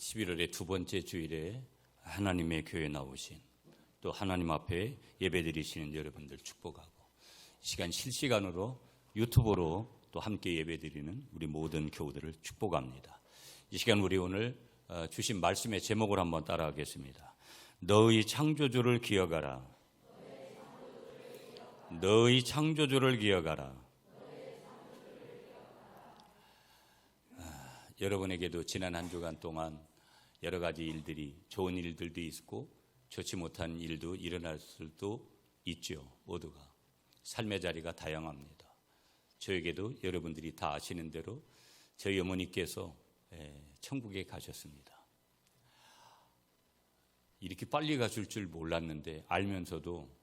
11월의 두 번째 주일에 하나님의 교회에 나오신 또 하나님 앞에 예배드리시는 여러분들 축복하고 이 시간 실시간으로 유튜브로 또 함께 예배드리는 우리 모든 교우들을 축복합니다. 이 시간 우리 오늘 주신 말씀의 제목을 한번 따라하겠습니다. 너의 창조주를 기억하라. 너의 창조주를 기억하라. 여러분에게도 지난 한 주간 동안 여러 가지 일들이, 좋은 일들도 있고 좋지 못한 일도 일어날 수도 있죠. 모두가 삶의 자리가 다양합니다. 저에게도 여러분들이 다 아시는 대로 저희 어머니께서 천국에 가셨습니다. 이렇게 빨리 가실 줄 몰랐는데 알면서도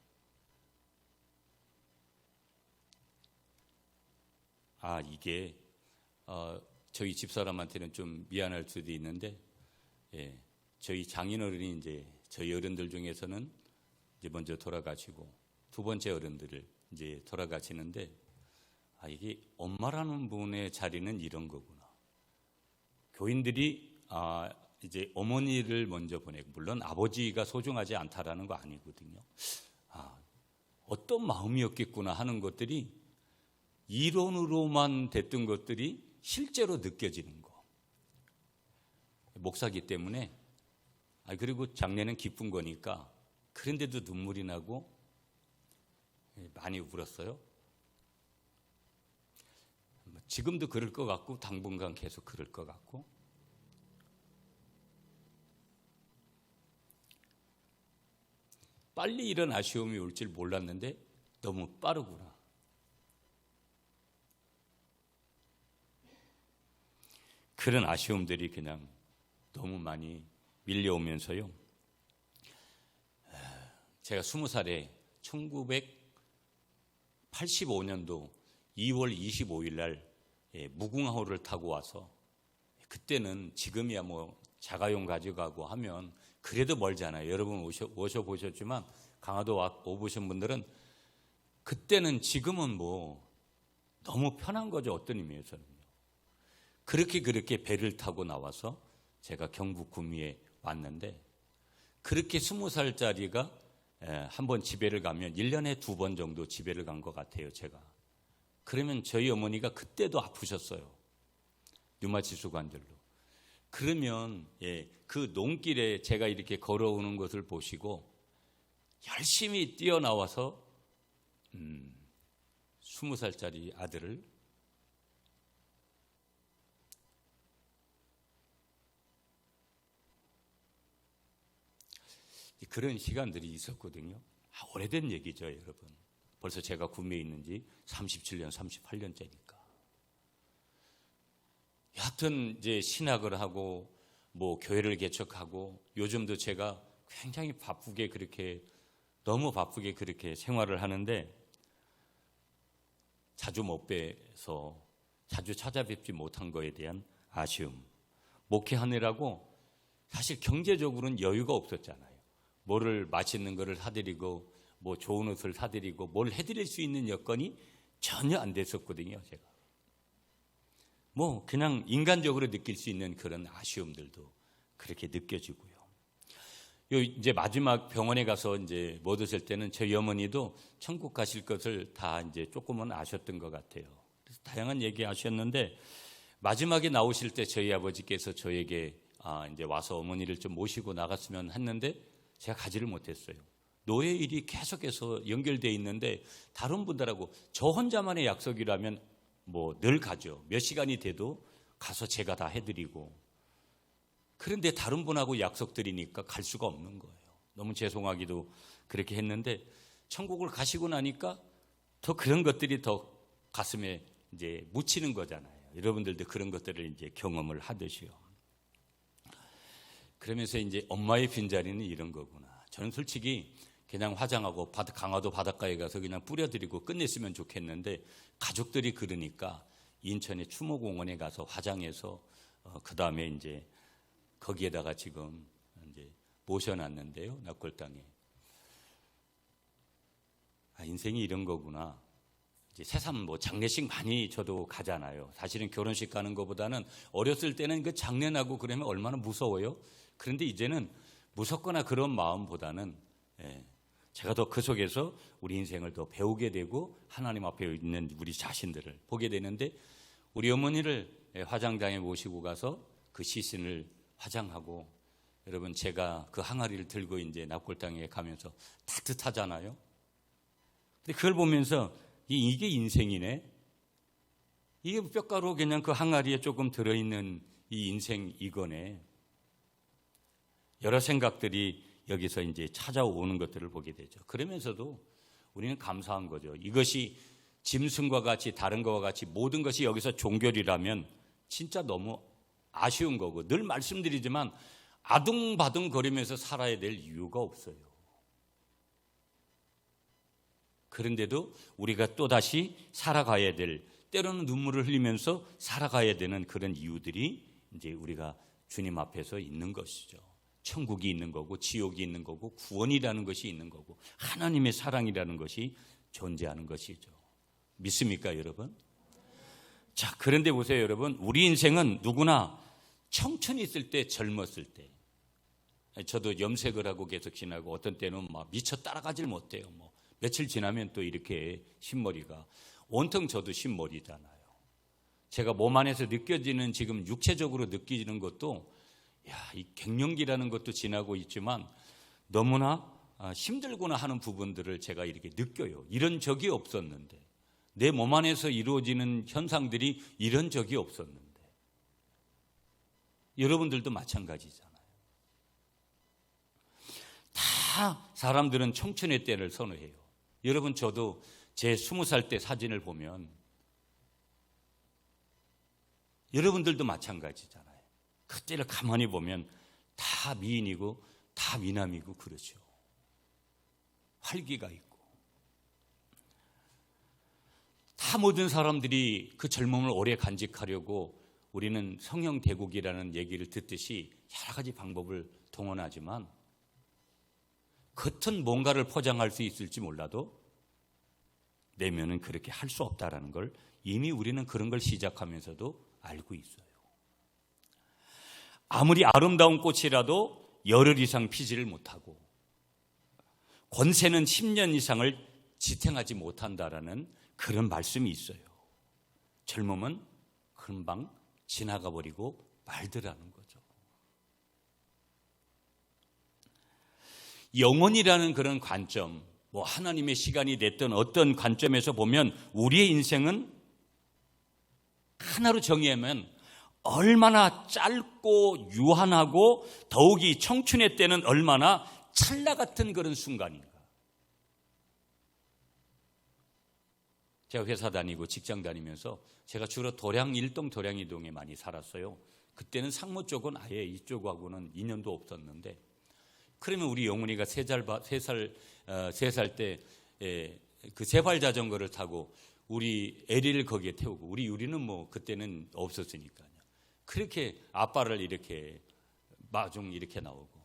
이게 저희 집사람한테는 좀 미안할 수도 있는데, 저희 장인어른이 이제 저희 어른들 중에서는 이제 먼저 돌아가시고 두 번째 어른들을 이제 돌아가시는데, 이게 엄마라는 분의 자리는 이런 거구나. 교인들이 이제 어머니를 먼저 보내고, 물론 아버지가 소중하지 않다라는 거 아니거든요. 어떤 마음이었겠구나 하는 것들이 이론으로만 됐던 것들이 실제로 느껴지는 거. 목사기 때문에, 그리고 장례는 기쁜 거니까, 그런데도 눈물이 나고 많이 울었어요. 지금도 그럴 것 같고 당분간 계속 그럴 것 같고. 빨리 이런 아쉬움이 올 줄 몰랐는데 너무 빠르구나. 그런 아쉬움들이 그냥 너무 많이 밀려오면서요. 제가 20살에 1985년도 2월 25일 날 무궁화호를 타고 와서, 그때는 지금이야 뭐 자가용 가져가고 하면 그래도 멀잖아요. 여러분 오셔보셨지만 강화도 오보신 분들은 그때는, 지금은 뭐 너무 편한 거죠. 어떤 의미에서는. 그렇게 배를 타고 나와서 제가 경북 구미에 왔는데, 그렇게 20살짜리가 한번 집회를 가면 1년에 2번 정도 집회를 간 것 같아요, 제가. 그러면 저희 어머니가 그때도 아프셨어요. 류마티스 관절로. 그러면 그 농길에 제가 이렇게 걸어오는 것을 보시고 열심히 뛰어나와서 20살짜리 아들을 그런 시간들이 있었거든요. 오래된 얘기죠, 여러분. 벌써 제가 구미에 있는 지 37년, 38년째니까. 여하튼 이제 신학을 하고 뭐 교회를 개척하고, 요즘도 제가 굉장히 바쁘게 너무 바쁘게 그렇게 생활을 하는데, 자주 못 뵈서 자주 찾아뵙지 못한 거에 대한 아쉬움. 목회하느라고 사실 경제적으로는 여유가 없었잖아요. 뭐를 맛있는 거를 사드리고 뭐 좋은 옷을 사드리고 뭘 해드릴 수 있는 여건이 전혀 안 됐었거든요. 제가 뭐 그냥 인간적으로 느낄 수 있는 그런 아쉬움들도 그렇게 느껴지고요. 이제 마지막 병원에 가서 이제 못 오실 때는 저희 어머니도 천국 가실 것을 다 이제 조금은 아셨던 것 같아요. 그래서 다양한 얘기 하셨는데, 마지막에 나오실 때 저희 아버지께서 저에게 이제 와서 어머니를 좀 모시고 나갔으면 했는데 제가 가지를 못했어요. 노예 일이 계속해서 연결되어 있는데, 다른 분들하고 저 혼자만의 약속이라면 뭐 늘 가죠. 몇 시간이 돼도 가서 제가 다 해드리고. 그런데 다른 분하고 약속드리니까 갈 수가 없는 거예요. 너무 죄송하기도 그렇게 했는데, 천국을 가시고 나니까 더 그런 것들이 더 가슴에 이제 묻히는 거잖아요. 여러분들도 그런 것들을 이제 경험을 하듯이요. 그러면서 이제 엄마의 빈자리는 이런 거구나. 저는 솔직히 그냥 화장하고 강화도 바닷가에 가서 그냥 뿌려드리고 끝냈으면 좋겠는데, 가족들이 그러니까 인천의 추모공원에 가서 화장해서 그 다음에 이제 거기에다가 지금 이제 모셔놨는데요, 납골당에. 인생이 이런 거구나. 이제 새삼 뭐 장례식 많이 저도 가잖아요. 사실은 결혼식 가는 것보다는 어렸을 때는 그 장례 나고 그러면 얼마나 무서워요. 그런데 이제는 무섭거나 그런 마음보다는 제가 더 그 속에서 우리 인생을 더 배우게 되고 하나님 앞에 있는 우리 자신들을 보게 되는데, 우리 어머니를 화장장에 모시고 가서 그 시신을 화장하고, 여러분 제가 그 항아리를 들고 이제 납골당에 가면서 따뜻하잖아요. 근데 그걸 보면서 이게 인생이네. 이게 뼈가루 그냥 그 항아리에 조금 들어있는 이 인생 이거네. 여러 생각들이 여기서 이제 찾아오는 것들을 보게 되죠. 그러면서도 우리는 감사한 거죠. 이것이 짐승과 같이 다른 것과 같이 모든 것이 여기서 종결이라면 진짜 너무 아쉬운 거고, 늘 말씀드리지만 아둥바둥 거리면서 살아야 될 이유가 없어요. 그런데도 우리가 또다시 살아가야 될, 때로는 눈물을 흘리면서 살아가야 되는 그런 이유들이 이제 우리가 주님 앞에서 있는 것이죠. 천국이 있는 거고, 지옥이 있는 거고, 구원이라는 것이 있는 거고, 하나님의 사랑이라는 것이 존재하는 것이죠. 믿습니까, 여러분? 자, 그런데 보세요, 여러분. 우리 인생은 누구나 청춘이 있을 때, 젊었을 때, 저도 염색을 하고 계속 지나고 어떤 때는 막 미처 따라가질 못해요. 뭐 며칠 지나면 또 이렇게 흰머리가, 온통 저도 흰머리잖아요. 제가 몸 안에서 느껴지는, 지금 육체적으로 느끼는 것도, 이 갱년기라는 것도 지나고 있지만 너무나 힘들구나 하는 부분들을 제가 이렇게 느껴요. 이런 적이 없었는데, 내 몸 안에서 이루어지는 현상들이 이런 적이 없었는데, 여러분들도 마찬가지잖아요. 다 사람들은 청춘의 때를 선호해요. 여러분, 저도 제 20살 때 사진을 보면 여러분들도 마찬가지잖아요. 그때를 가만히 보면 다 미인이고 다 미남이고 그러죠. 활기가 있고. 다 모든 사람들이 그 젊음을 오래 간직하려고 우리는 성형대국이라는 얘기를 듣듯이 여러 가지 방법을 동원하지만, 겉은 뭔가를 포장할 수 있을지 몰라도 내면은 그렇게 할 수 없다라는 걸 이미 우리는 그런 걸 시작하면서도 알고 있어요. 아무리 아름다운 꽃이라도 열흘 이상 피지를 못하고, 권세는 10년 이상을 지탱하지 못한다라는 그런 말씀이 있어요. 젊음은 금방 지나가 버리고 말더라는 거죠. 영혼이라는 그런 관점, 뭐 하나님의 시간이 됐던 어떤 관점에서 보면 우리의 인생은 하나로 정의하면 얼마나 짧고 유한하고, 더욱이 청춘의 때는 얼마나 찰나 같은 그런 순간인가. 제가 회사 다니고 직장 다니면서 제가 주로 도량 1동 도량 2동에 많이 살았어요. 그때는 상무 쪽은 아예 이쪽하고는 인연도 없었는데, 그러면 우리 영훈이가 3살 때 그 세발 자전거를 타고 우리 애리를 거기에 태우고, 우리 유리는 뭐 그때는 없었으니까요. 그렇게 아빠를 이렇게 마중 이렇게 나오고,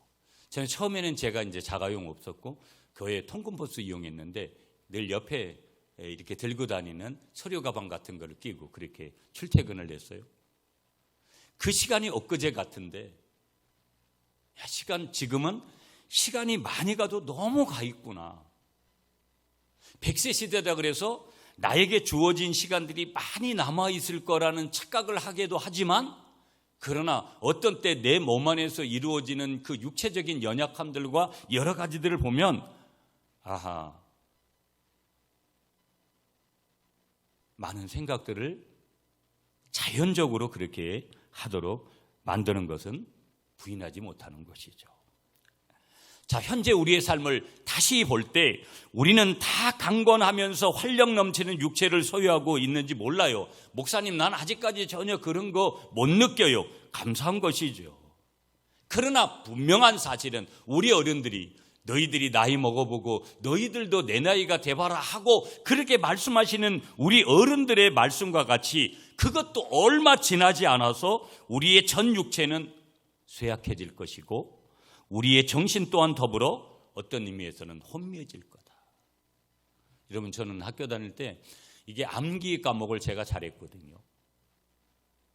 저는 처음에는 제가 이제 자가용 없었고 교회 통근버스 이용했는데 늘 옆에 이렇게 들고 다니는 서류 가방 같은 걸 끼고 그렇게 출퇴근을 했어요. 그 시간이 엊그제 같은데, 지금은 시간이 많이 가도 너무 가 있구나. 100세 시대다 그래서 나에게 주어진 시간들이 많이 남아있을 거라는 착각을 하기도 하지만, 그러나 어떤 때 내 몸 안에서 이루어지는 그 육체적인 연약함들과 여러 가지들을 보면, 아하, 많은 생각들을 자연적으로 그렇게 하도록 만드는 것은 부인하지 못하는 것이죠. 자, 현재 우리의 삶을 다시 볼 때 우리는 다 강건하면서 활력 넘치는 육체를 소유하고 있는지 몰라요. 목사님, 난 아직까지 전혀 그런 거 못 느껴요. 감사한 것이죠. 그러나 분명한 사실은 우리 어른들이, 너희들이 나이 먹어보고 너희들도 내 나이가 돼봐라 하고 그렇게 말씀하시는 우리 어른들의 말씀과 같이, 그것도 얼마 지나지 않아서 우리의 전 육체는 쇠약해질 것이고 우리의 정신 또한 더불어 어떤 의미에서는 혼미해질 거다. 여러분, 저는 학교 다닐 때 이게 암기 과목을 제가 잘했거든요.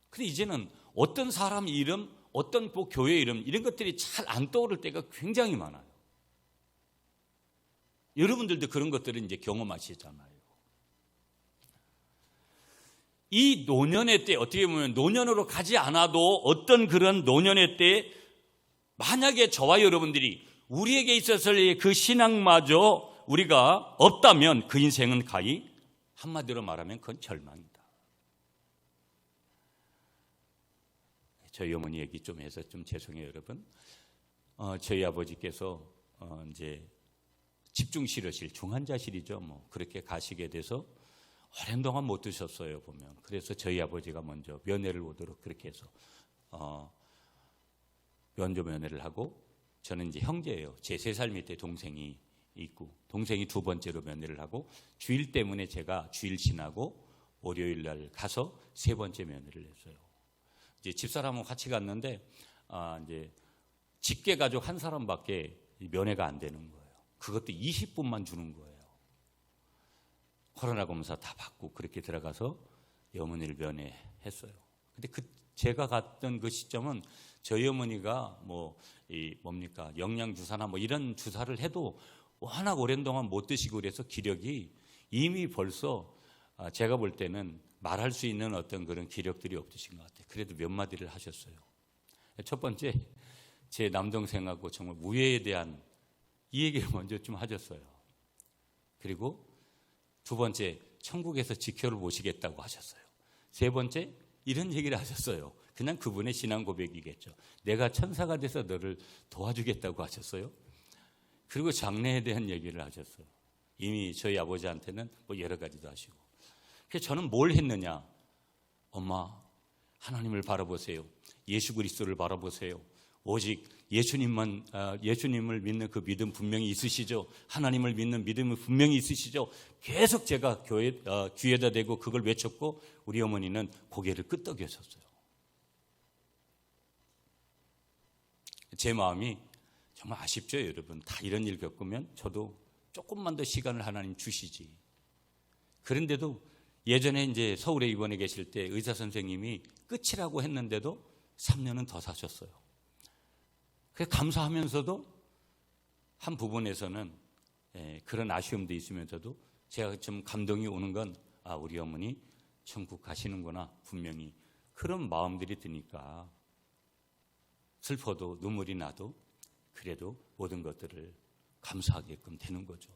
근데 이제는 어떤 사람 이름, 어떤 교회 이름 이런 것들이 잘 안 떠오를 때가 굉장히 많아요. 여러분들도 그런 것들을 이제 경험하시잖아요. 이 노년의 때 어떻게 보면 노년으로 가지 않아도 어떤 그런 노년의 때 만약에 저와 여러분들이 우리에게 있어서의 그 신앙마저 우리가 없다면 그 인생은 가히 한마디로 말하면 그건 절망이다. 저희 어머니 얘기 좀 해서 좀 죄송해요, 여러분. 저희 아버지께서 이제 집중실험실, 중환자실이죠. 뭐 그렇게 가시게 돼서 오랜 동안 못 드셨어요, 보면. 그래서 저희 아버지가 먼저 면회를 오도록 그렇게 해서 면조 면회를 하고, 저는 이제 형제예요. 제 3살 밑에 동생이 있고, 동생이 2번째로 면회를 하고, 주일 때문에 제가 주일 지나고 월요일 날 가서 3번째 면회를 했어요. 이제 집사람하고 같이 갔는데 이제 직계 가족 한 사람밖에 면회가 안 되는 거예요. 그것도 20분만 주는 거예요. 코로나 검사 다 받고 그렇게 들어가서 어머니를 면회했어요. 근데 제가 갔던 그 시점은 저희 어머니가 뭡니까 영양 주사나 이런 주사를 해도 워낙 오랜 동안 못 드시고 그래서 기력이 이미 벌써 제가 볼 때는 말할 수 있는 어떤 그런 기력들이 없으신 것 같아요. 그래도 몇 마디를 하셨어요. 첫 번째, 제 남동생하고 정말 우애에 대한 이 얘기를 먼저 좀 하셨어요. 그리고 2번째, 천국에서 지켜를 보시겠다고 하셨어요. 3번째, 이런 얘기를 하셨어요. 그냥 그분의 신앙 고백이겠죠. 내가 천사가 돼서 너를 도와주겠다고 하셨어요. 그리고 장래에 대한 얘기를 하셨어요. 이미 저희 아버지한테는 여러 가지도 하시고. 그래서 저는 뭘 했느냐? 엄마, 하나님을 바라보세요. 예수 그리스도를 바라보세요. 오직 예수님을 믿는 그 믿음 분명히 있으시죠. 하나님을 믿는 믿음은 분명히 있으시죠. 계속 제가 귀에다 대고 그걸 외쳤고, 우리 어머니는 고개를 끄덕여셨어요. 제 마음이 정말 아쉽죠, 여러분. 다 이런 일 겪으면 저도 조금만 더 시간을 하나님 주시지. 그런데도 예전에 이제 서울에 입원해 계실 때 의사 선생님이 끝이라고 했는데도 3년은 더 사셨어요. 그래서 감사하면서도 한 부분에서는 그런 아쉬움도 있으면서도 제가 좀 감동이 오는 건 우리 어머니 천국 가시는구나, 분명히 그런 마음들이 드니까 슬퍼도 눈물이 나도 그래도 모든 것들을 감사하게끔 되는 거죠.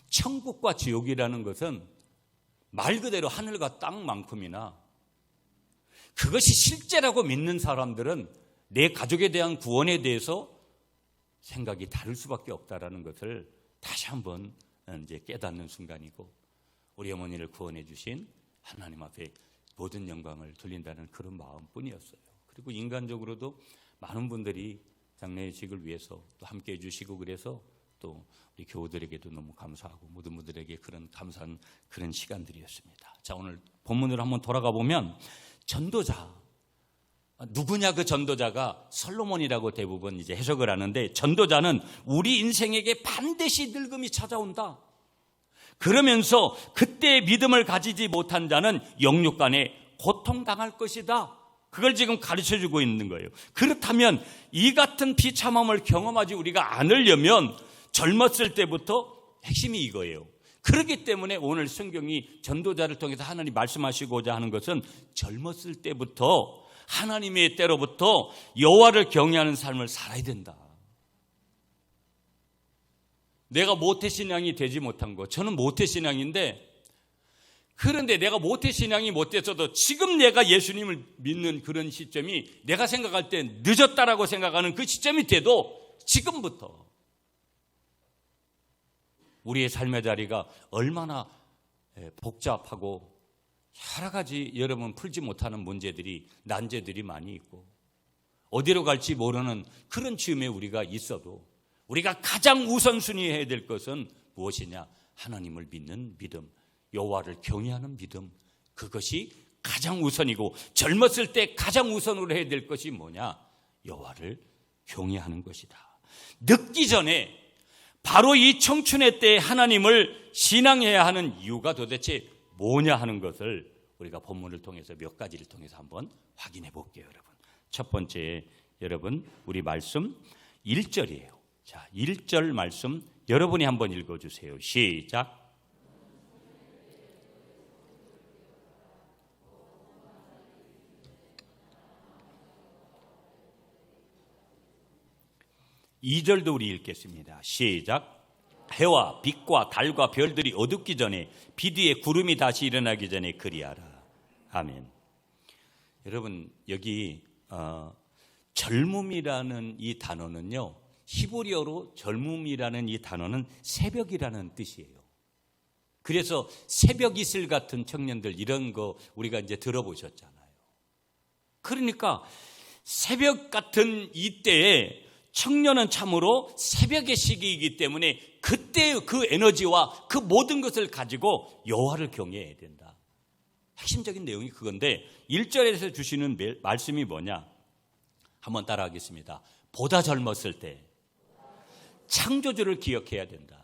천국과 지옥이라는 것은 말 그대로 하늘과 땅만큼이나 그것이 실제라고 믿는 사람들은 내 가족에 대한 구원에 대해서 생각이 다를 수밖에 없다라는 것을 다시 한번 이제 깨닫는 순간이고, 우리 어머니를 구원해 주신 하나님 앞에 모든 영광을 돌린다는 그런 마음뿐이었어요. 그리고 인간적으로도 많은 분들이 장례식을 위해서 또 함께 해주시고, 그래서 또 우리 교우들에게도 너무 감사하고 모든 분들에게 그런 감사한 그런 시간들이었습니다. 자, 오늘 본문으로 한번 돌아가 보면 전도자, 누구냐? 그 전도자가 솔로몬이라고 대부분 이제 해석을 하는데, 전도자는 우리 인생에게 반드시 늙음이 찾아온다. 그러면서 그때 믿음을 가지지 못한 자는 영육간에 고통당할 것이다. 그걸 지금 가르쳐주고 있는 거예요. 그렇다면 이 같은 비참함을 경험하지 우리가 않으려면 젊었을 때부터 핵심이 이거예요. 그렇기 때문에 오늘 성경이 전도자를 통해서 하나님 말씀하시고자 하는 것은 젊었을 때부터 하나님의 때로부터 여호와를 경외하는 삶을 살아야 된다. 내가 모태신앙이 되지 못한 거, 저는 모태신앙인데, 그런데 내가 모태신앙이 못 됐어도 지금 내가 예수님을 믿는 그런 시점이 내가 생각할 때 늦었다라고 생각하는 그 시점이 돼도 지금부터 우리의 삶의 자리가 얼마나 복잡하고 여러 가지 여러분 풀지 못하는 문제들이, 난제들이 많이 있고 어디로 갈지 모르는 그런 즈음에 우리가 있어도 우리가 가장 우선순위 해야 될 것은 무엇이냐? 하나님을 믿는 믿음, 여호와를 경외하는 믿음, 그것이 가장 우선이고, 젊었을 때 가장 우선으로 해야 될 것이 뭐냐? 여호와를 경외하는 것이다. 늙기 전에 바로 이 청춘의 때에 하나님을 신앙해야 하는 이유가 도대체 뭐냐 하는 것을 우리가 본문을 통해서 몇 가지를 통해서 한번 확인해 볼게요, 여러분. 첫 번째, 여러분, 우리 말씀 1절이에요. 자, 1절 말씀 여러분이 한번 읽어주세요. 시작. (2절도) 우리 읽겠습니다. 시작. 해와 빛과 달과 별들이 어둡기 전에 빛 위에 구름이 다시 일어나기 전에 그리하라. 아멘. 여러분, 여기 젊음이라는 이 단어는요, 히브리어로 젊음이라는 이 단어는 새벽이라는 뜻이에요. 그래서 새벽 이슬 같은 청년들, 이런 거 우리가 이제 들어보셨잖아요. 그러니까 새벽 같은 이때에 청년은 참으로 새벽의 시기이기 때문에 그때의 그 에너지와 그 모든 것을 가지고 여호와를 경외해야 된다. 핵심적인 내용이 그건데 1절에서 주시는 말씀이 뭐냐? 한번 따라하겠습니다. 보다 젊었을 때 창조주를 기억해야 된다.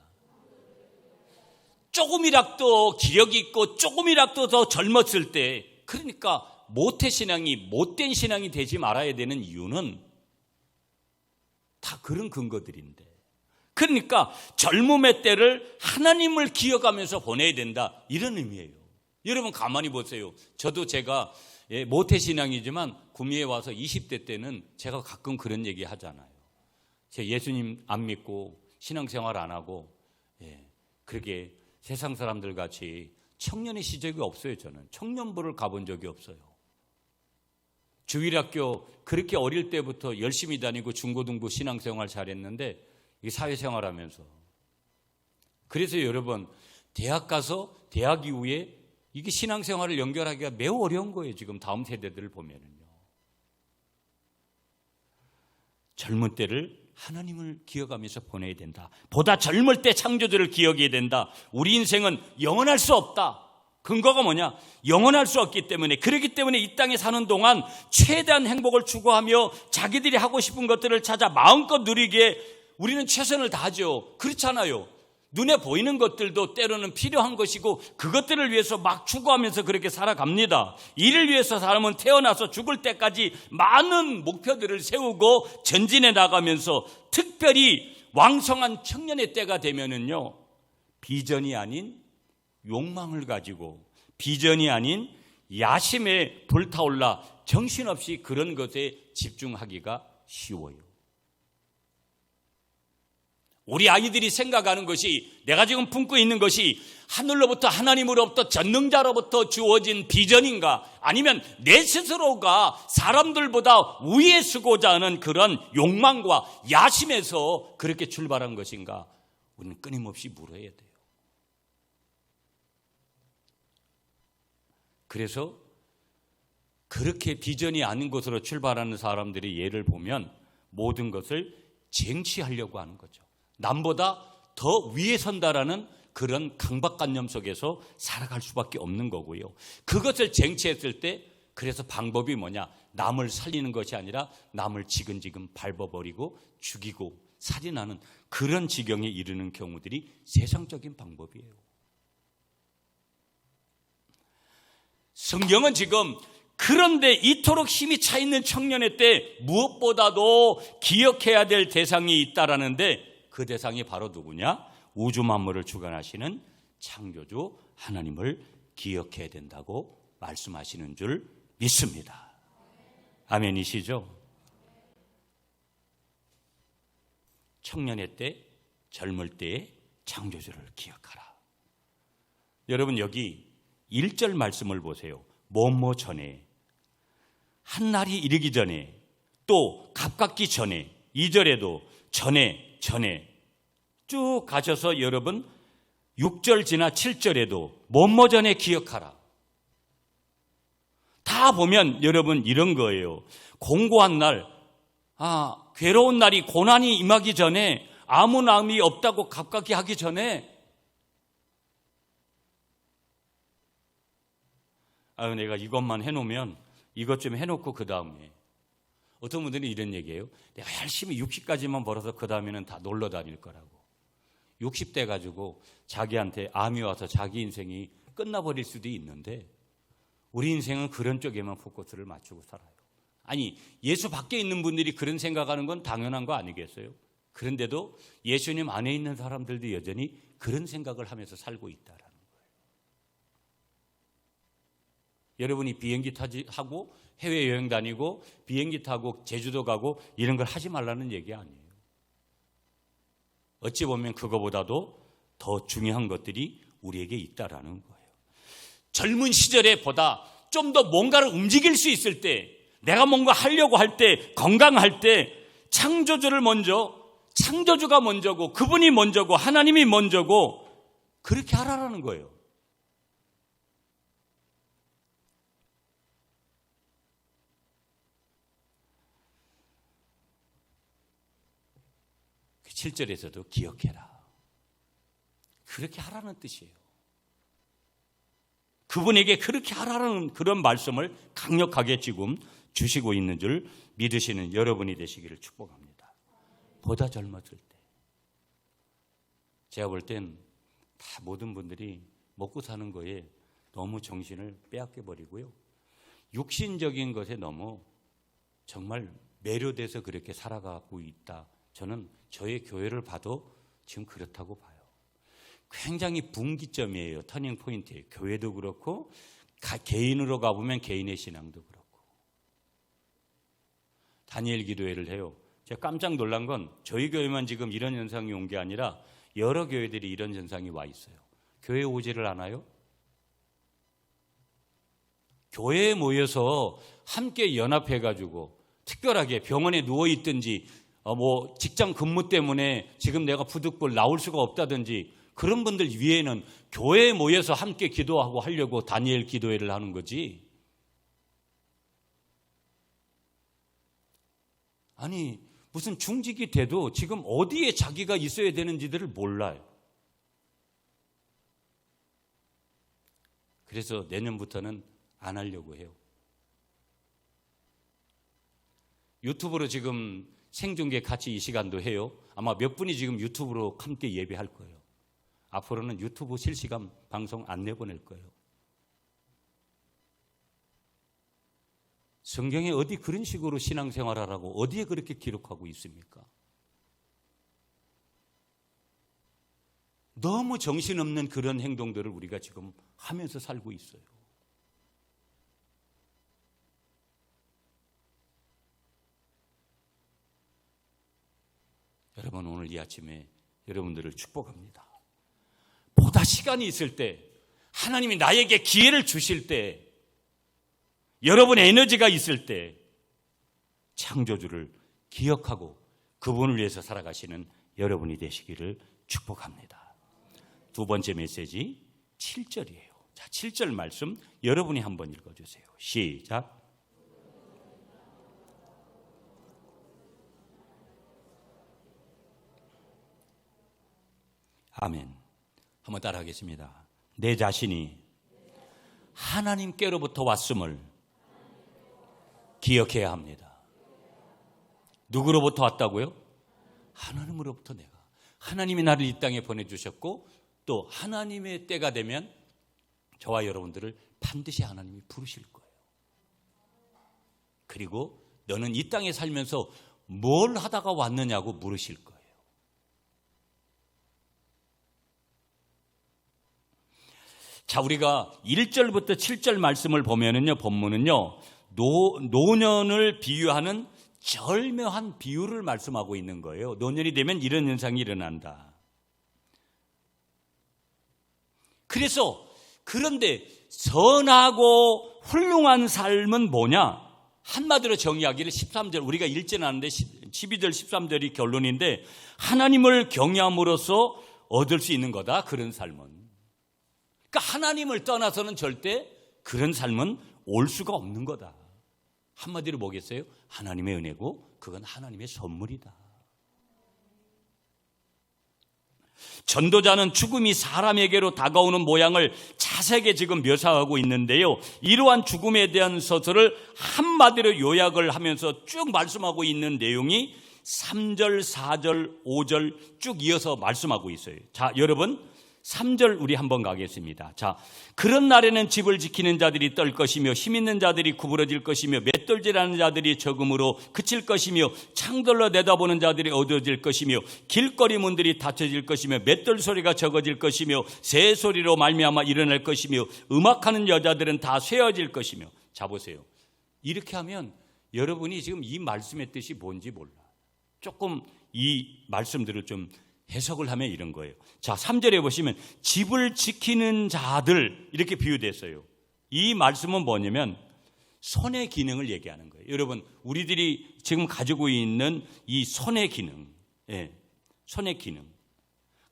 조금이라도 기력이 있고 조금이라도 더 젊었을 때, 그러니까 모태신앙이 못된 신앙이 되지 말아야 되는 이유는 다 그런 근거들인데, 그러니까 젊음의 때를 하나님을 기억하면서 보내야 된다, 이런 의미예요. 여러분 가만히 보세요. 저도 제가 모태신앙이지만 구미에 와서 20대 때는 제가 가끔 그런 얘기 하잖아요. 제가 예수님 안 믿고 신앙생활 안 하고 그렇게 세상 사람들 같이 청년의 시절이 없어요. 저는 청년부를 가본 적이 없어요. 주일학교 그렇게 어릴 때부터 열심히 다니고 중고등부 신앙생활 잘했는데 사회생활하면서, 그래서 여러분 대학 가서 대학 이후에 이게 신앙생활을 연결하기가 매우 어려운 거예요. 지금 다음 세대들을 보면은요. 젊은 때를 하나님을 기억하면서 보내야 된다. 보다 젊을 때 창조주를 기억해야 된다. 우리 인생은 영원할 수 없다. 근거가 뭐냐? 영원할 수 없기 때문에, 그렇기 때문에 이 땅에 사는 동안 최대한 행복을 추구하며 자기들이 하고 싶은 것들을 찾아 마음껏 누리기에 우리는 최선을 다하죠. 그렇잖아요. 눈에 보이는 것들도 때로는 필요한 것이고 그것들을 위해서 막 추구하면서 그렇게 살아갑니다. 이를 위해서 사람은 태어나서 죽을 때까지 많은 목표들을 세우고 전진해 나가면서, 특별히 왕성한 청년의 때가 되면은요, 비전이 아닌 욕망을 가지고, 비전이 아닌 야심에 불타올라 정신없이 그런 것에 집중하기가 쉬워요. 우리 아이들이 생각하는 것이, 내가 지금 품고 있는 것이 하늘로부터, 하나님으로부터, 전능자로부터 주어진 비전인가, 아니면 내 스스로가 사람들보다 위에 서고자 하는 그런 욕망과 야심에서 그렇게 출발한 것인가, 우리는 끊임없이 물어야 돼요. 그래서 그렇게 비전이 아닌 곳으로 출발하는 사람들의 예를 보면 모든 것을 쟁취하려고 하는 거죠. 남보다 더 위에 선다라는 그런 강박관념 속에서 살아갈 수밖에 없는 거고요. 그것을 쟁취했을 때, 그래서 방법이 뭐냐? 남을 살리는 것이 아니라 남을 지근지근 밟아버리고 죽이고 살인하는 그런 지경에 이르는 경우들이 세상적인 방법이에요. 성경은 지금 그런데 이토록 힘이 차 있는 청년의 때 무엇보다도 기억해야 될 대상이 있다라는데, 그 대상이 바로 누구냐? 우주 만물을 주관하시는 창조주 하나님을 기억해야 된다고 말씀하시는 줄 믿습니다. 아멘이시죠? 청년의 때, 젊을 때의 창조주를 기억하라. 여러분 여기 1절 말씀을 보세요. 뭐뭐 전에, 한 날이 이르기 전에, 또 가깝기 전에, 2절에도 전에 쭉 가셔서 여러분 6절 지나 7절에도 뭐뭐 전에 기억하라. 다 보면 여러분 이런 거예요. 공고한 날, 괴로운 날이, 고난이 임하기 전에, 아무 남이 없다고 가깝게 하기 전에, 내가 이것만 해놓으면, 이것 좀 해놓고 그 다음에, 어떤 분들은 이런 얘기예요. 내가 열심히 60까지만 벌어서 그 다음에는 다 놀러 다닐 거라고. 60대 가지고 자기한테 암이 와서 자기 인생이 끝나버릴 수도 있는데 우리 인생은 그런 쪽에만 포커스를 맞추고 살아요. 아니, 예수 밖에 있는 분들이 그런 생각하는 건 당연한 거 아니겠어요? 그런데도 예수님 안에 있는 사람들도 여전히 그런 생각을 하면서 살고 있다라는 거예요. 여러분이 비행기 하고 해외여행 다니고 비행기 타고 제주도 가고 이런 걸 하지 말라는 얘기 아니에요. 어찌 보면 그거보다도 더 중요한 것들이 우리에게 있다라는 거예요. 젊은 시절에 보다 좀 더 뭔가를 움직일 수 있을 때, 내가 뭔가 하려고 할 때, 건강할 때 창조주가 먼저고 그분이 먼저고 하나님이 먼저고 그렇게 하라는 거예요. 그 7절에서도 기억해라. 그렇게 하라는 뜻이에요. 그분에게 그렇게 하라는 그런 말씀을 강력하게 지금 주시고 있는 줄 믿으시는 여러분이 되시기를 축복합니다. 보다 젊었을 때. 제가 볼 땐 다 모든 분들이 먹고 사는 거에 너무 정신을 빼앗겨 버리고요. 육신적인 것에 너무 정말 매료돼서 그렇게 살아가고 있다. 저는 저의 교회를 봐도 지금 그렇다고 봐요. 굉장히 분기점이에요. 터닝 포인트예요. 교회도 그렇고 개인으로 가보면 개인의 신앙도 그렇고. 다니엘 기도회를 해요. 제가 깜짝 놀란 건 저희 교회만 지금 이런 현상이 온 게 아니라 여러 교회들이 이런 현상이 와 있어요. 교회 오지를 않아요? 교회에 모여서 함께 연합해가지고 특별하게 병원에 누워있든지 직장 근무 때문에 지금 내가 부득불 나올 수가 없다든지 그런 분들 위에는 교회에 모여서 함께 기도하고 하려고 다니엘 기도회를 하는 거지. 아니, 무슨 중직이 돼도 지금 어디에 자기가 있어야 되는지들을 몰라요. 그래서 내년부터는 안 하려고 해요. 유튜브로 지금 생중계 같이 이 시간도 해요. 아마 몇 분이 지금 유튜브로 함께 예배할 거예요. 앞으로는 유튜브 실시간 방송 안 내보낼 거예요. 성경에 어디 그런 식으로 신앙생활하라고 어디에 그렇게 기록하고 있습니까? 너무 정신없는 그런 행동들을 우리가 지금 하면서 살고 있어요. 여러분, 오늘 이 아침에 여러분들을 축복합니다. 보다 시간이 있을 때, 하나님이 나에게 기회를 주실 때, 여러분의 에너지가 있을 때 창조주를 기억하고 그분을 위해서 살아가시는 여러분이 되시기를 축복합니다. 두 번째 메시지 7절이에요. 자, 7절 말씀 여러분이 한번 읽어주세요. 시작. 아멘. 한번 따라하겠습니다. 내 자신이 하나님께로부터 왔음을 기억해야 합니다. 누구로부터 왔다고요? 하나님으로부터 내가. 하나님이 나를 이 땅에 보내주셨고 또 하나님의 때가 되면 저와 여러분들을 반드시 하나님이 부르실 거예요. 그리고 너는 이 땅에 살면서 뭘 하다가 왔느냐고 물으실 거예요. 자, 우리가 1절부터 7절 말씀을 보면은요, 본문은요, 노년을 비유하는 절묘한 비유를 말씀하고 있는 거예요. 노년이 되면 이런 현상이 일어난다. 그런데 선하고 훌륭한 삶은 뭐냐? 한마디로 정의하기를 13절, 우리가 읽지는 않는데 12절 13절이 결론인데 하나님을 경외함으로써 얻을 수 있는 거다. 그런 삶은. 그러니까 하나님을 떠나서는 절대 그런 삶은 올 수가 없는 거다. 한마디로 뭐겠어요? 하나님의 은혜고 그건 하나님의 선물이다. 전도자는 죽음이 사람에게로 다가오는 모양을 자세하게 지금 묘사하고 있는데요. 이러한 죽음에 대한 서술을 한마디로 요약을 하면서 쭉 말씀하고 있는 내용이 3절, 4절, 5절 쭉 이어서 말씀하고 있어요. 자, 여러분 3절 우리 한번 가겠습니다. 자, 그런 날에는 집을 지키는 자들이 떨 것이며 힘 있는 자들이 구부러질 것이며 맷돌질하는 자들이 적음으로 그칠 것이며 창들로 내다보는 자들이 어두워질 것이며 길거리 문들이 닫혀질 것이며 맷돌 소리가 적어질 것이며 새 소리로 말미암아 일어날 것이며 음악하는 여자들은 다 쇠어질 것이며. 자, 보세요. 이렇게 하면 여러분이 지금 이 말씀의 뜻이 뭔지 몰라. 조금 이 말씀들을 좀 해석을 하면 이런 거예요. 자, 3절에 보시면 집을 지키는 자들 이렇게 비유됐어요. 이 말씀은 뭐냐면 손의 기능을 얘기하는 거예요. 여러분, 우리들이 지금 가지고 있는 이 손의 기능, 손의 기능.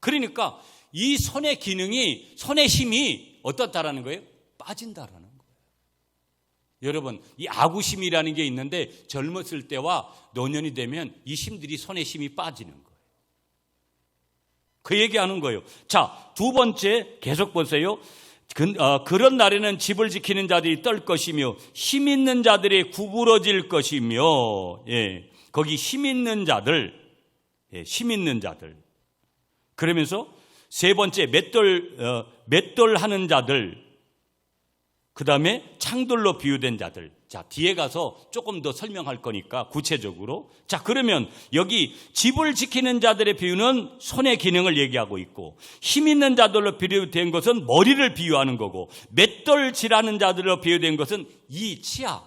그러니까 이 손의 기능이, 손의 힘이 어떻다라는 거예요? 빠진다라는 거예요. 여러분, 이 아구심이라는 게 있는데 젊었을 때와 노년이 되면 이 힘들이, 손의 힘이 빠지는 거예요. 그 얘기하는 거예요. 자, 두 번째 계속 보세요. 그런 날에는 집을 지키는 자들이 떨 것이며 힘 있는 자들이 구부러질 것이며. 거기 힘 있는 자들, 힘 있는 자들. 그러면서 세 번째 맷돌 하는 자들, 그 다음에 창돌로 비유된 자들. 자, 뒤에 가서 조금 더 설명할 거니까 구체적으로. 자, 그러면 여기 집을 지키는 자들의 비유는 손의 기능을 얘기하고 있고, 힘 있는 자들로 비유된 것은 머리를 비유하는 거고, 맷돌질하는 자들로 비유된 것은 이 치아.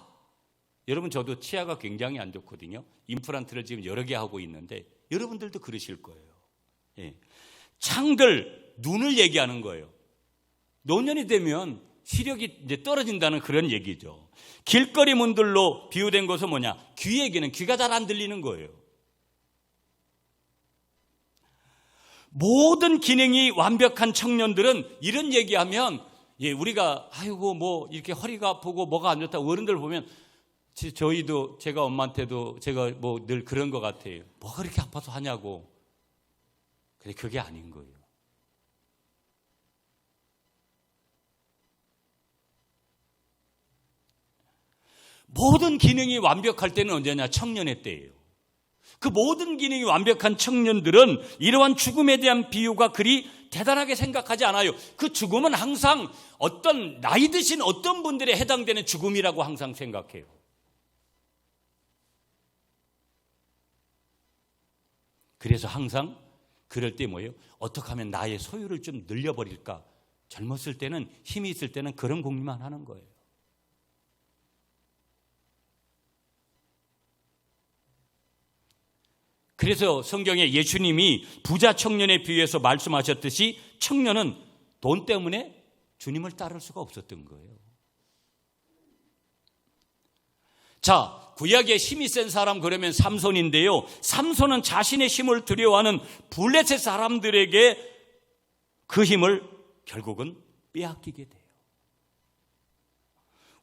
여러분, 저도 치아가 굉장히 안 좋거든요. 임플란트를 지금 여러 개 하고 있는데 여러분들도 그러실 거예요. 창들, 눈을 얘기하는 거예요. 노년이 되면 시력이 이제 떨어진다는 그런 얘기죠. 길거리 문들로 비유된 것은 뭐냐? 귀에게는 귀가 잘 안 들리는 거예요. 모든 기능이 완벽한 청년들은 이런 얘기하면, 우리가 아이고 뭐 이렇게 허리가 아프고 뭐가 안 좋다 어른들 보면, 저희도 제가 엄마한테도 제가 뭐 늘 그런 것 같아요. 뭐가 그렇게 아파서 하냐고. 근데 그게 아닌 거예요. 모든 기능이 완벽할 때는 언제냐? 청년의 때예요. 그 모든 기능이 완벽한 청년들은 이러한 죽음에 대한 비유가 그리 대단하게 생각하지 않아요. 그 죽음은 항상 어떤 나이 드신 어떤 분들에 해당되는 죽음이라고 항상 생각해요. 그래서 항상 그럴 때 뭐예요? 어떻게 하면 나의 소유를 좀 늘려버릴까? 젊었을 때는, 힘이 있을 때는 그런 고민만 하는 거예요. 그래서 성경에 예수님이 부자 청년에 비유해서 말씀하셨듯이 청년은 돈 때문에 주님을 따를 수가 없었던 거예요. 자, 구약에 힘이 센 사람 그러면 삼손인데요. 삼손은 자신의 힘을 두려워하는 블레셋 사람들에게 그 힘을 결국은 빼앗기게 돼요.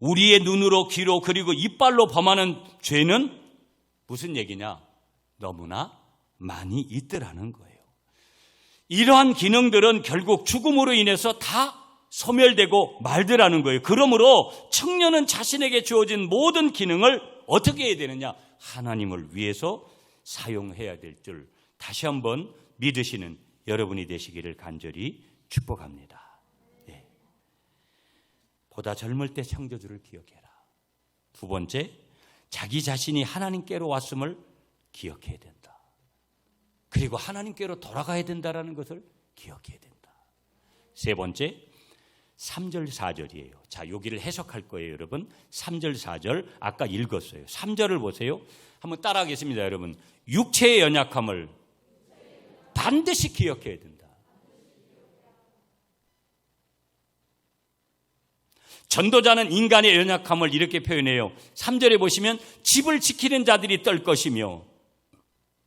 우리의 눈으로, 귀로, 그리고 이빨로 범하는 죄는 무슨 얘기냐? 너무나 많이 있더라는 거예요. 이러한 기능들은 결국 죽음으로 인해서 다 소멸되고 말더라는 거예요. 그러므로 청년은 자신에게 주어진 모든 기능을 어떻게 해야 되느냐? 하나님을 위해서 사용해야 될 줄 다시 한번 믿으시는 여러분이 되시기를 간절히 축복합니다. 보다 젊을 때 창조주를 기억해라. 두 번째, 자기 자신이 하나님께로 왔음을 기억해야 된다. 그리고 하나님께로 돌아가야 된다는 것을 기억해야 된다. 세 번째, 3절 4절이에요. 자, 여기를 해석할 거예요, 여러분. 3절 4절 아까 읽었어요. 3절을 보세요. 한번 따라하겠습니다, 여러분. 육체의 연약함을 반드시 기억해야 된다. 전도자는 인간의 연약함을 이렇게 표현해요. 3절에 보시면 집을 지키는 자들이 떨 것이며.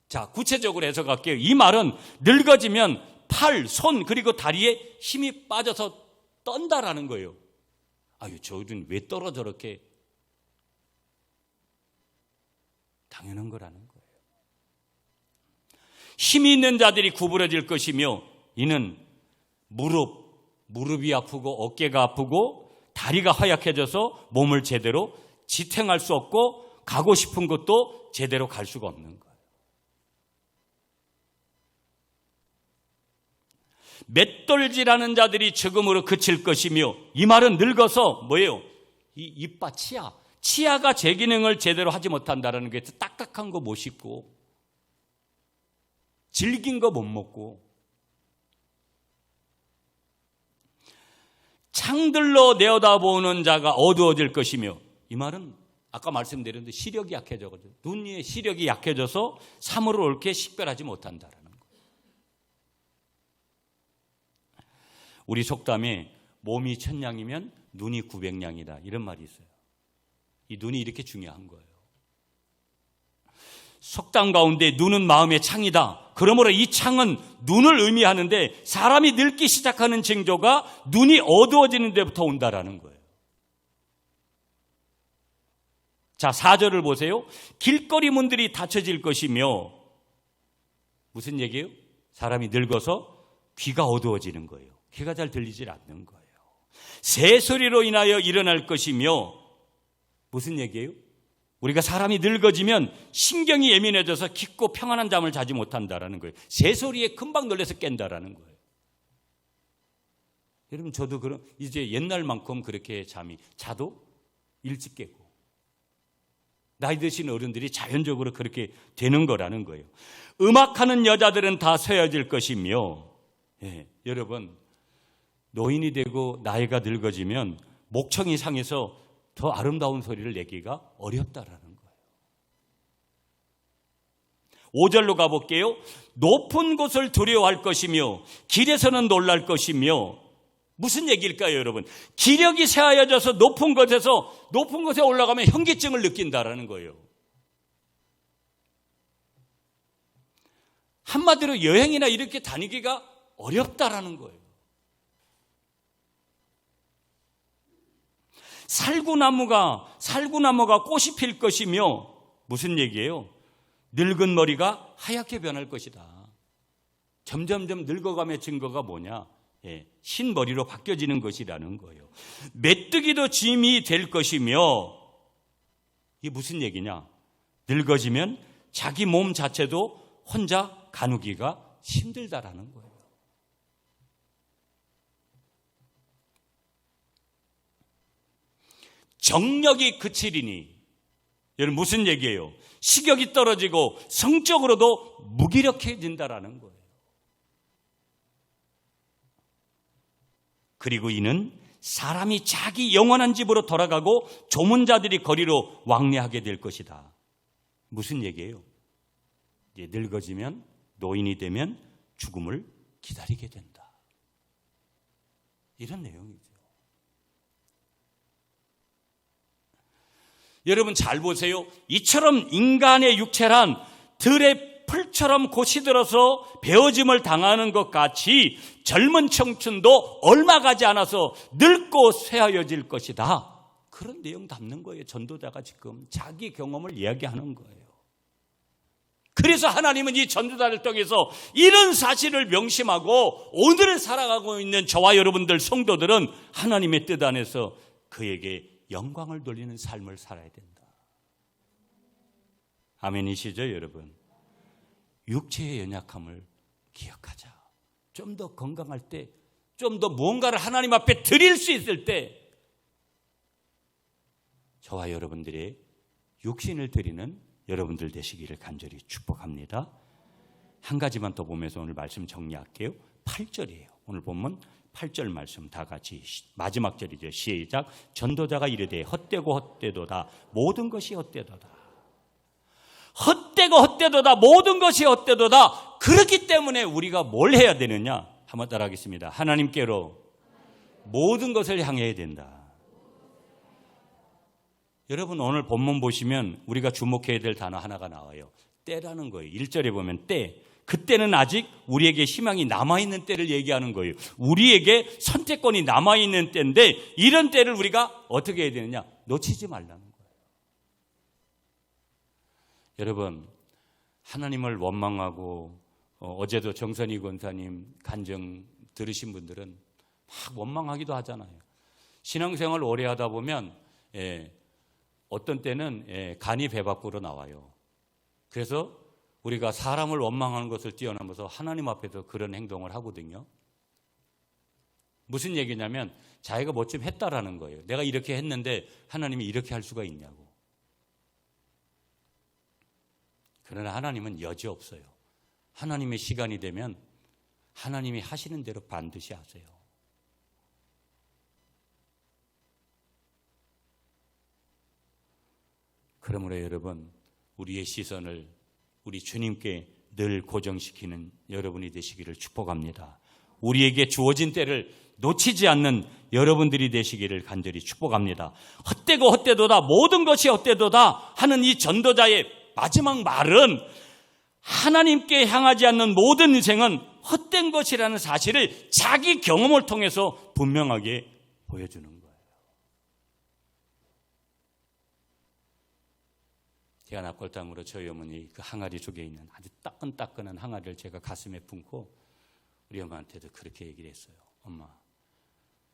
자, 구체적으로 해석할게요. 이 말은 늙어지면 팔, 손, 그리고 다리에 힘이 빠져서 떤다라는 거예요. 아유, 저들은 왜 떨어 저렇게? 당연한 거라는 거예요. 힘이 있는 자들이 구부러질 것이며, 이는 무릎이 아프고 어깨가 아프고 다리가 허약해져서 몸을 제대로 지탱할 수 없고 가고 싶은 것도 제대로 갈 수가 없는 거예요. 맷돌질하는 자들이 적음으로 그칠 것이며, 이 말은 늙어서 뭐예요? 이 이빠 치아가 제 기능을 제대로 하지 못한다라는 게, 딱딱한 거 못 씹고 질긴 거 못 먹고, 창들로 내어다보는 자가 어두워질 것이며, 이 말은 아까 말씀드렸는데 시력이 약해져가지고, 눈의 시력이 약해져서 사물을 옳게 식별하지 못한다라는 거예요. 우리 속담에 몸이 1000냥이면 눈이 900냥이다, 이런 말이 있어요. 이 눈이 이렇게 중요한 거예요. 속담 가운데 눈은 마음의 창이다. 그러므로 이 창은 눈을 의미하는데, 사람이 늙기 시작하는 징조가 눈이 어두워지는 데부터 온다라는 거예요. 자, 4절을 보세요. 길거리 문들이 닫혀질 것이며, 무슨 얘기예요? 사람이 늙어서 귀가 어두워지는 거예요. 귀가 잘 들리질 않는 거예요. 새소리로 인하여 일어날 것이며, 무슨 얘기예요? 우리가 사람이 늙어지면 신경이 예민해져서 깊고 평안한 잠을 자지 못한다라는 거예요. 새소리에 금방 놀라서 깬다라는 거예요. 여러분, 저도 이제 옛날만큼 그렇게 자도 일찍 깨고, 나이 드신 어른들이 자연적으로 그렇게 되는 거라는 거예요. 음악하는 여자들은 다 쇠어질 것이며, 여러분, 노인이 되고 나이가 늙어지면 목청이 상해서 더 아름다운 소리를 내기가 어렵다라는 거예요. 5절로 가볼게요. 높은 곳을 두려워할 것이며 길에서는 놀랄 것이며, 무슨 얘기일까요, 여러분? 기력이 쇠하여져서 높은 곳에 올라가면 현기증을 느낀다라는 거예요. 한마디로 여행이나 이렇게 다니기가 어렵다라는 거예요. 살구나무가 꽃이 필 것이며, 무슨 얘기예요? 늙은 머리가 하얗게 변할 것이다. 점점점 늙어감의 증거가 뭐냐? 흰 머리로 바뀌어지는 것이라는 거예요. 메뚜기도 짐이 될 것이며, 이게 무슨 얘기냐? 늙어지면 자기 몸 자체도 혼자 가누기가 힘들다라는 거예요. 정력이 그치리니, 여러분, 무슨 얘기예요? 식욕이 떨어지고 성적으로도 무기력해진다라는 거예요. 그리고 이는 사람이 자기 영원한 집으로 돌아가고 조문자들이 거리로 왕래하게 될 것이다. 무슨 얘기예요? 이제 늙어지면, 노인이 되면 죽음을 기다리게 된다, 이런 내용이죠. 여러분, 잘 보세요. 이처럼 인간의 육체란 들의 풀처럼 곧시들어서 베어짐을 당하는 것 같이 젊은 청춘도 얼마 가지 않아서 늙고 쇠하여질 것이다, 그런 내용 담는 거예요. 전도자가 지금 자기 경험을 이야기하는 거예요. 그래서 하나님은 이 전도자를 통해서 이런 사실을 명심하고, 오늘을 살아가고 있는 저와 여러분들 성도들은 하나님의 뜻 안에서 그에게 영광을 돌리는 삶을 살아야 된다. 아멘이시죠, 여러분? 육체의 연약함을 기억하자. 좀 더 건강할 때, 좀 더 무언가를 하나님 앞에 드릴 수 있을 때, 저와 여러분들의 육신을 드리는 여러분들 되시기를 간절히 축복합니다. 한 가지만 더 보면서 오늘 말씀 정리할게요. 8절이에요. 오늘 본문 8절 말씀 다 같이, 마지막 절이죠. 시작. 전도자가 이르되 헛되고 헛되도다, 모든 것이 헛되도다. 헛되고 헛되도다, 모든 것이 헛되도다. 그렇기 때문에 우리가 뭘 해야 되느냐? 한번 따라하겠습니다. 하나님께로 모든 것을 향해야 된다. 여러분, 오늘 본문 보시면 우리가 주목해야 될 단어 하나가 나와요. 때라는 거예요. 1절에 보면 때. 그때는 아직 우리에게 희망이 남아있는 때를 얘기하는 거예요. 우리에게 선택권이 남아있는 때인데, 이런 때를 우리가 어떻게 해야 되느냐? 놓치지 말라는 거예요. 여러분, 하나님을 원망하고, 어제도 정선희 권사님 간증 들으신 분들은 막 원망하기도 하잖아요. 신앙생활 오래 하다 보면 어떤 때는 간이 배 밖으로 나와요. 그래서 우리가 사람을 원망하는 것을 뛰어넘어서 하나님 앞에서 그런 행동을 하거든요. 무슨 얘기냐면 자기가 뭐 좀 했다라는 거예요. 내가 이렇게 했는데 하나님이 이렇게 할 수가 있냐고. 그러나 하나님은 여지없어요. 하나님의 시간이 되면 하나님이 하시는 대로 반드시 하세요. 그러므로 여러분, 우리의 시선을 우리 주님께 늘 고정시키는 여러분이 되시기를 축복합니다. 우리에게 주어진 때를 놓치지 않는 여러분들이 되시기를 간절히 축복합니다. 헛되고 헛되도다, 모든 것이 헛되도다 하는 이 전도자의 마지막 말은 하나님께 향하지 않는 모든 인생은 헛된 것이라는 사실을 자기 경험을 통해서 분명하게 보여주는 거예요. 제가 납골당으로 저희 어머니 그 항아리 속에 있는 아주 따끈따끈한 항아리를 제가 가슴에 품고 우리 엄마한테도 그렇게 얘기를 했어요. 엄마,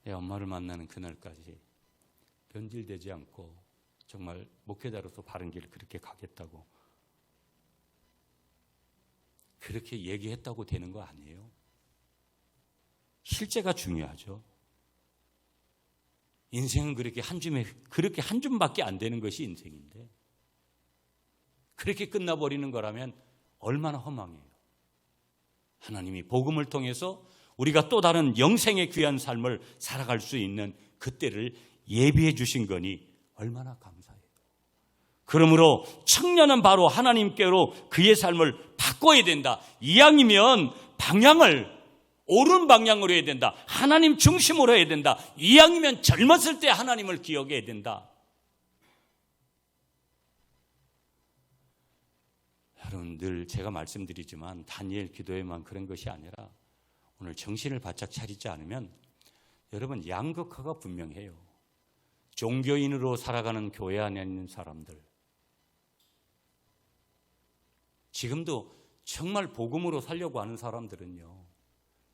내 엄마를 만나는 그날까지 변질되지 않고 정말 목회자로서 바른 길 그렇게 가겠다고. 그렇게 얘기했다고 되는 거 아니에요. 실제가 중요하죠. 인생은 그렇게 한 줌밖에 안 되는 것이 인생인데 그렇게 끝나버리는 거라면 얼마나 허망해요. 하나님이 복음을 통해서 우리가 또 다른 영생의 귀한 삶을 살아갈 수 있는 그때를 예비해 주신 거니 얼마나 감사해요. 그러므로 청년은 바로 하나님께로 그의 삶을 바꿔야 된다. 이왕이면 방향을 옳은 방향으로 해야 된다. 하나님 중심으로 해야 된다. 이왕이면 젊었을 때 하나님을 기억해야 된다. 여러분, 늘 제가 말씀드리지만 다니엘 기도에만 그런 것이 아니라 오늘 정신을 바짝 차리지 않으면 여러분 양극화가 분명해요. 종교인으로 살아가는 교회 안에 있는 사람들, 지금도 정말 복음으로 살려고 하는 사람들은요,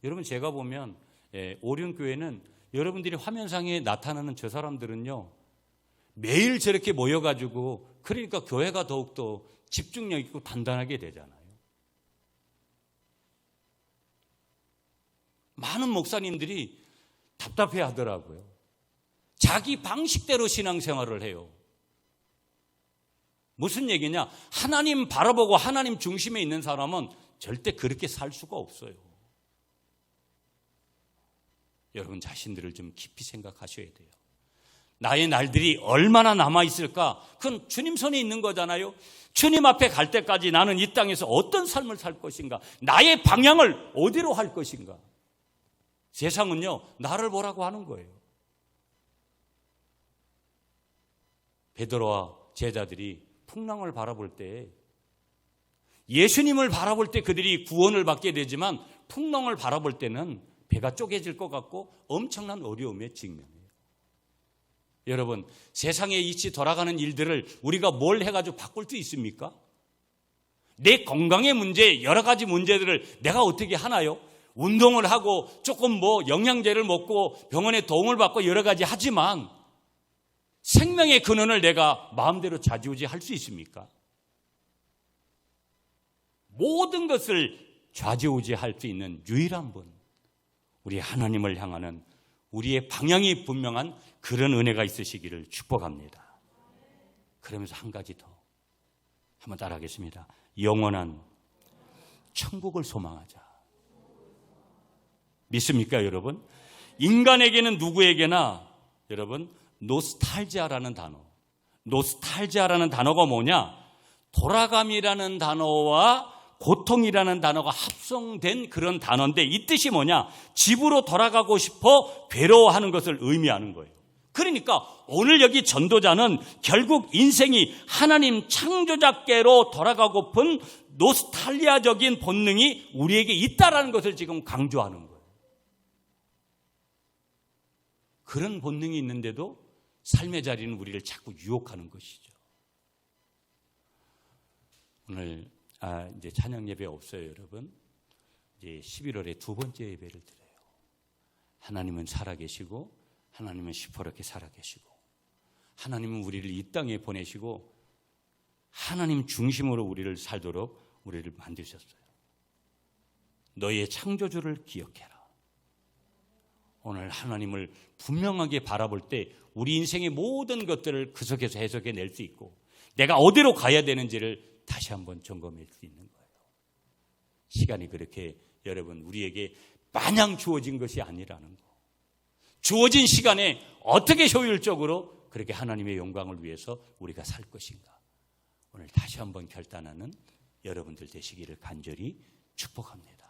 여러분 제가 보면 오륜교회는 여러분들이 화면상에 나타나는 저 사람들은요 매일 저렇게 모여가지고 그러니까 교회가 더욱더 집중력 있고 단단하게 되잖아요. 많은 목사님들이 답답해 하더라고요. 자기 방식대로 신앙생활을 해요. 무슨 얘기냐? 하나님 바라보고 하나님 중심에 있는 사람은 절대 그렇게 살 수가 없어요. 여러분 자신들을 좀 깊이 생각하셔야 돼요. 나의 날들이 얼마나 남아있을까? 그건 주님 손에 있는 거잖아요. 주님 앞에 갈 때까지 나는 이 땅에서 어떤 삶을 살 것인가? 나의 방향을 어디로 할 것인가? 세상은요 나를 보라고 하는 거예요. 베드로와 제자들이 풍랑을 바라볼 때, 예수님을 바라볼 때 그들이 구원을 받게 되지만 풍랑을 바라볼 때는 배가 쪼개질 것 같고 엄청난 어려움에 직면해요. 여러분, 세상에 이치 돌아가는 일들을 우리가 뭘 해가지고 바꿀 수 있습니까? 내 건강의 문제, 여러 가지 문제들을 내가 어떻게 하나요? 운동을 하고 조금 영양제를 먹고 병원의 도움을 받고 여러 가지 하지만 생명의 근원을 내가 마음대로 좌지우지할 수 있습니까? 모든 것을 좌지우지할 수 있는 유일한 분, 우리 하나님을 향하는 우리의 방향이 분명한 그런 은혜가 있으시기를 축복합니다. 그러면서 한 가지 더 한번 따라하겠습니다. 영원한 천국을 소망하자. 믿습니까, 여러분? 인간에게는 누구에게나 여러분 노스탈지아라는 단어가 뭐냐? 돌아감이라는 단어와 고통이라는 단어가 합성된 그런 단어인데 이 뜻이 뭐냐? 집으로 돌아가고 싶어 괴로워하는 것을 의미하는 거예요. 그러니까 오늘 여기 전도자는 결국 인생이 하나님 창조자께로 돌아가고픈 노스탈리아적인 본능이 우리에게 있다라는 것을 지금 강조하는 거예요. 그런 본능이 있는데도 삶의 자리는 우리를 자꾸 유혹하는 것이죠. 오늘 이제 찬양 예배 없어요, 여러분. 이제 11월에 두 번째 예배를 드려요. 하나님은 살아계시고 하나님은 시퍼렇게 살아계시고 하나님은 우리를 이 땅에 보내시고 하나님 중심으로 우리를 살도록 우리를 만드셨어요. 너의 창조주를 기억해라. 오늘 하나님을 분명하게 바라볼 때 우리 인생의 모든 것들을 그 속에서 해석해낼 수 있고 내가 어디로 가야 되는지를 다시 한번 점검할 수 있는 거예요. 시간이 그렇게 여러분 우리에게 마냥 주어진 것이 아니라는 거. 주어진 시간에 어떻게 효율적으로 그렇게 하나님의 영광을 위해서 우리가 살 것인가. 오늘 다시 한번 결단하는 여러분들 되시기를 간절히 축복합니다.